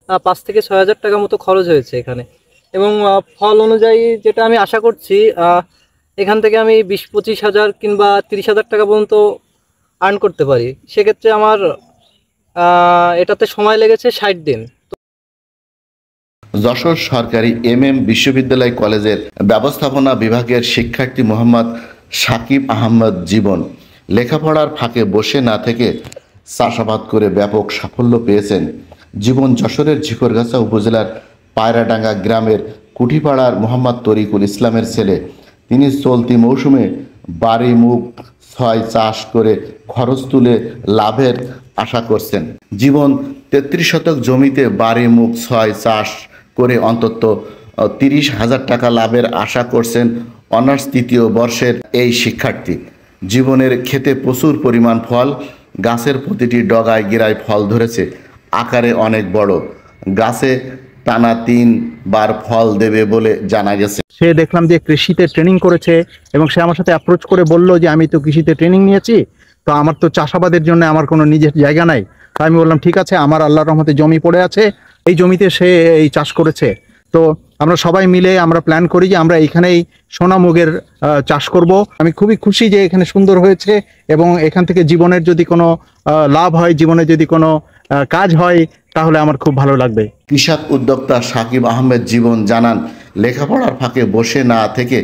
5 থেকে 6 হাজার টাকা মতো খরচ হয়েছে এখানে। এবং ফল অনুযায়ী যেটা আমি আশা করছি, এখান থেকে আমি 20-25 হাজার কিংবা 30 হাজার টাকা পর্যন্ত আর্ন করতে পারি। সেক্ষেত্রে আমার এটাতে সময় লেগেছে 60 দিন। যশোর সরকারি বিশ্ববিদ্যালয় কলেজের ব্যবস্থাপনা বিভাগের শিক্ষার্থী মোহাম্মদ সাকিব আহমদ জীবন লেখাপড়ার ফাঁকে বসে না থেকে চাষাবাদ করে ব্যাপক সাফল্য পেয়েছেন। জীবন যশোরের ঝিকরগাছা উপজেলার পায়রাডাঙ্গা গ্রামের কুঠিপাড়ার মোহাম্মদ তরিকুল ইসলামের ছেলে। তিনি চলতি মৌসুমে বাড়ি মুগ 6 চাষ করে খরচ তুলে লাভের আশা করছেন। জীবন 33 শতক জমিতে বাড়ি মুগ 6 চাষ করে অন্তত 30,000 টাকা লাভের আশা করছেন অনার্স 3য় বর্ষের এই শিক্ষার্থী। জীবনের ক্ষেতে প্রচুর পরিমাণ ফল, গাছের প্রতিটি ডগায় গিরায় ফল ধরেছে, আকারে অনেক বড়। গাছে টানা 3 বার ফল দেবে বলে জানা গেছে। সে দেখলাম যে কৃষিতে ট্রেনিং করেছে এবং সে আমার সাথে অ্যাপ্রোচ করে বলল যে আমি তো কৃষিতে ট্রেনিং নিয়েছি, তো আমার তো চাষাবাদের জন্য আমার কোনো নিজের জায়গা নাই। আমি বললাম ঠিক আছে, আমার আল্লাহর রহমতে জমি পড়ে আছে, এই জমিতে সে এই চাষ করেছে। তো আমরা সবাই মিলে আমরা প্ল্যান করি যে আমরা এইখানেই সোনা মুগের চাষ করব। আমি খুবই খুশি যে এখানে সুন্দর হয়েছে এবং এখান থেকে জীবনের যদি কোনো লাভ হয়, জীবনে যদি কোনো কাজ হয়, তাহলে আমার খুব ভালো লাগবে। কৃষক উদ্যোক্তা সাকিব আহমেদ জীবন জানান, লেখাপড়ার ফাঁকে বসে না থেকে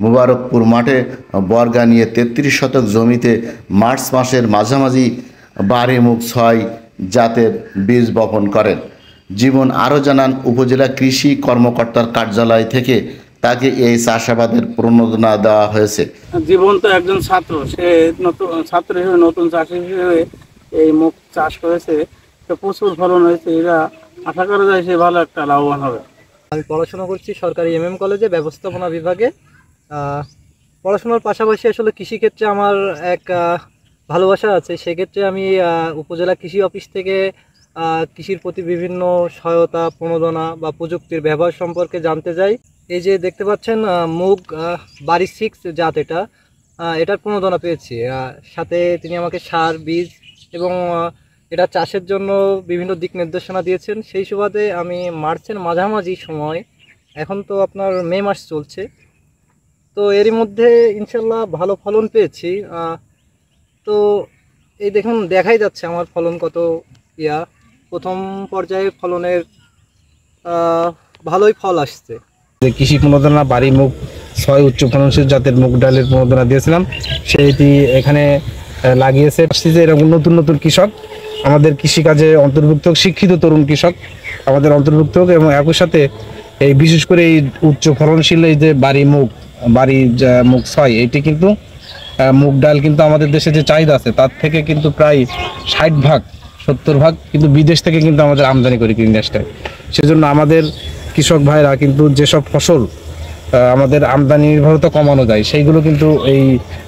মুবারকপুর মাঠে বর্গা নিয়ে 33 শতক জমিতে মার্চ মাসের মাঝামাঝি বাড়ি মুগ 6 জাতের বীজ বপন করেন। জীবন আরও জানান, উপজেলা কৃষি কর্মকর্তার কার্যালয় থেকে তাকে এই চাষাবাদের প্রণোদনা দেওয়া হয়েছে। জীবন তো একজন ছাত্র, সে নতুন ছাত্র হিসেবে নতুন চাষি হিসেবে এই মুগ চাষ করেছে, তো প্রচুর ফলন হয়েছে। এরা আশা করা যায় সে ভালো একটা লাভবান হবে। আমি পড়াশোনা করছি সরকারি কলেজে ব্যবস্থাপনা বিভাগে। পড়াশোনার পাশাপাশি আসলে কৃষিক্ষেত্রে আমার এক ভালোবাসা আছে। সেক্ষেত্রে আমি উপজেলা কৃষি অফিস থেকে কৃষির প্রতি বিভিন্ন সহায়তা, প্রণোদনা বা প্রযুক্তির ব্যবহার সম্পর্কে জানতে চাই। এই যে দেখতে পাচ্ছেন মুগ বাড়ি 6 জাত, এটার প্রণোদনা পেয়েছি। সাথে তিনি আমাকে সার, বীজ এবং এটা চাষের জন্য বিভিন্ন দিক নির্দেশনা দিয়েছেন। সেই সুবাদে আমি মার্চের মাঝামাঝি সময়, এখন তো আপনার মে মাস চলছে, তো এরই মধ্যে ইনশাল্লাহ ভালো ফলন পেয়েছি। তো এই দেখুন, দেখাই যাচ্ছে আমার ফলন কত। প্রথম পর্যায়ে ফলনের ভালোই ফল আসছে। কৃষি প্রণোদনা বাড়ি মুগ 6 উচ্চ ফলনশীল জাতের মুগ ডালের প্রণোদনা দিয়েছিলাম, সেটি এখানে লাগিয়েছে। এরকম নতুন নতুন কৃষক আমাদের কৃষিকাজে অন্তর্ভুক্ত, শিক্ষিত তরুণ কৃষক আমাদের অন্তর্ভুক্ত এবং একই সাথে এই বিশেষ করে এই উচ্চ ফলনশীল এই যে বাড়ি মুগ 6, এটি কিন্তু মুগ ডাল কিন্তু আমাদের দেশে যে চাহিদা আছে তার থেকে কিন্তু প্রায় 60-70 ভাগ কিন্তু বিদেশ থেকে কিন্তু আমাদের আমদানি করি ইন্ডাস্ট্রি। সেজন্য আমাদের কৃষক ভাইরা কিন্তু যেসব ফসল আমাদের আমদানি নির্ভরতা কমানো যায়, সেইগুলো কিন্তু এই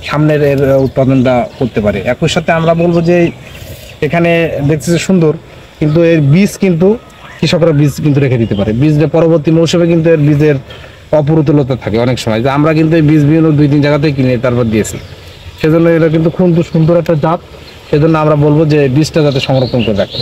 সামনের এর উৎপাদনটা করতে পারে। একই সাথে আমরা বলবো যে এখানে দেখতে সুন্দর, কিন্তু এর বীজ কিন্তু কৃষকরা বীজ কিন্তু রেখে দিতে পারে। বীজটা পরবর্তী মৌসুমে কিন্তু এর বীজের অপরুতলতা থাকে অনেক সময়, যে আমরা কিন্তু এই বীজ বিভিন্ন 2-3 জায়গাতেই কিনে তারপর দিয়েছি। সেজন্য এটা কিন্তু খুব সুন্দর একটা জাত। সেজন্য আমরা বলবো যে বীজটা যাতে সংরক্ষণ করে রাখে।